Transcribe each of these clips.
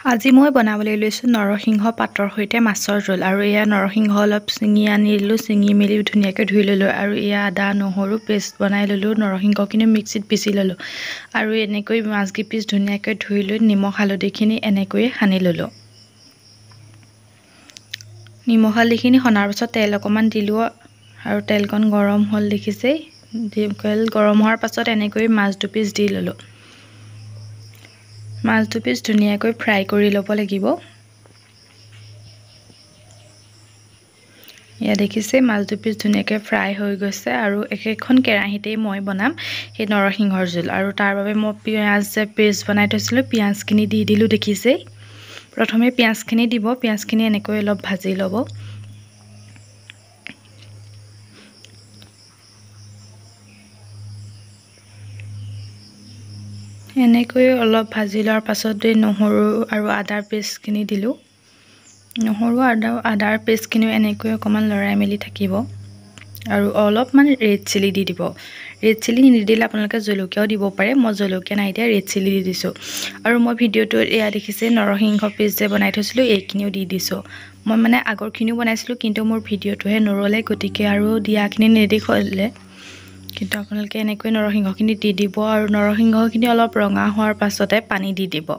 আজি মই বনাবলৈ লৈছোঁ নৰসিংহ পাতৰ সৈতে মাছৰ জোল আৰু এয়া নৰসিংহ অলপ ছিঙি আনিলোঁ ছিঙি মেলি ধুনীয়াকৈ ধুই ল'লোঁ আৰু এয়া আদা নহৰু পেষ্ট বনাই ল'লোঁ নৰসিংহখিনি মিক্সিত পিচি ল'লোঁ আৰু এনেকৈ মাছকেইপিচ ধুনীয়াকৈ ধুই লৈ নিমখ হালধিখিনি এনেকৈয়ে সানি ল'লোঁ নিমখ হালধিখিনি সনাৰ পাছত তেল অকণমান দিলোঁ আৰু তেলকণ গৰম হ'ল দেখিছেই তেল গৰম হোৱাৰ পাছত এনেকৈ মাছ দুপিচ দি ল'লোঁ মাছ দুপিচ ধুনীয়াকৈ ফ্ৰাই কৰি ল'ব লাগিব ইয়া দেখিছে মাছ দুপিচ ধুনীয়াকৈ ফ্ৰাই হৈ গৈছে আৰু একেখন কেৰাহীতেই মই বনাম সেই নৰসিংহৰ জোল আৰু তাৰ বাবে মই পিঁয়াজ যে পেষ্ট বনাই থৈছিলোঁ পিঁয়াজখিনি দি দিলোঁ দেখিছেই প্ৰথমে পিঁয়াজখিনি দিব পিঁয়াজখিনি এনেকৈ অলপ ভাজি ল'ব এনেকৈ অলপ ভাজি লোৱাৰ পাছত নহৰু আৰু আদাৰ পেষ্টখিনি দিলোঁ নহৰু আদাৰ পেষ্টখিনিও এনেকৈ অকণমান লৰাই মেলি থাকিব আৰু অলপমান ৰেড চিলি দি দিব ৰেড চিলি নিদিলে আপোনালোকে জলকীয়াও দিব পাৰে মই জলকীয়া নাই দিয়া ৰেড চিলি দি দিছোঁ আৰু মই ভিডিঅ'টোত এয়া দেখিছে নৰসিংহ পেষ্ট যে বনাই থৈছিলোঁ এইখিনিও দি দিছোঁ মই মানে আগৰখিনিও বনাইছিলোঁ কিন্তু মোৰ ভিডিঅ'টোহে নৰলে গতিকে আৰু দিয়াখিনি নেদেখালে কিন্তু আপোনালোকে এনেকৈ নৰসিংহখিনি দি দিব আৰু নৰসিংহখিনি অলপ ৰঙা হোৱাৰ পাছতে পানী দি দিব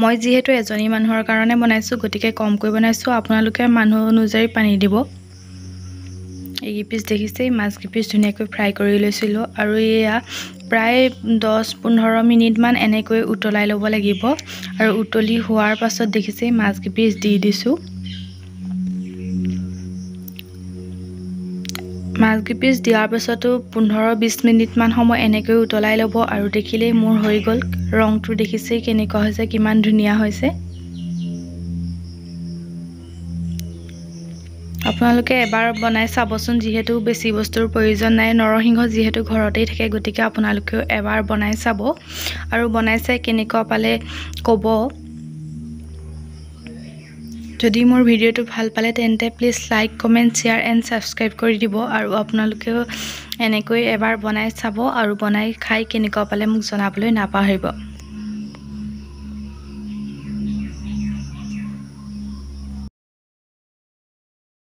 মই যিহেতু এজনী মানুহৰ কাৰণে বনাইছোঁ গতিকে কমকৈ বনাইছোঁ আপোনালোকে মানুহ অনুযায়ী পানী দিব এই পিচ দেখিছেই মাছ কিপিচ ধুনীয়াকৈ ফ্ৰাই কৰি লৈছিলোঁ আৰু এয়া প্ৰায় 10-15 মিনিটমান এনেকৈ উতলাই ল'ব লাগিব আৰু উতলি হোৱাৰ পাছত দেখিছেই মাছ কিপিচ দি দিছোঁ মাছ কিপিচ দিয়াৰ পাছতো 15-20 মিনিটমান সময় এনেকৈ উতলাই ল'ব আৰু দেখিলেই মোৰ হৈ গ'ল ৰংটো দেখিছেই কেনেকুৱা হৈছে কিমান ধুনীয়া হৈছে আপোনালোকে এবাৰ বনাই চাবচোন যিহেতু বেছি বস্তুৰ প্ৰয়োজন নাই নৰসিংহ যিহেতু ঘৰতেই থাকে গতিকে আপোনালোকেও এবাৰ বনাই চাব আৰু বনাই চাই কেনেকুৱা পালে ক'ব যদি মোৰ ভিডিঅ'টো ভাল পালে তেন্তে please like comment share and subscribe কৰি দিব আৰু আপোনালোকেও এনেকৈ এবাৰ বনাই চাব আৰু বনাই খাই কেনেকুৱা পালে মোক জনাবলৈ নাপাহৰিব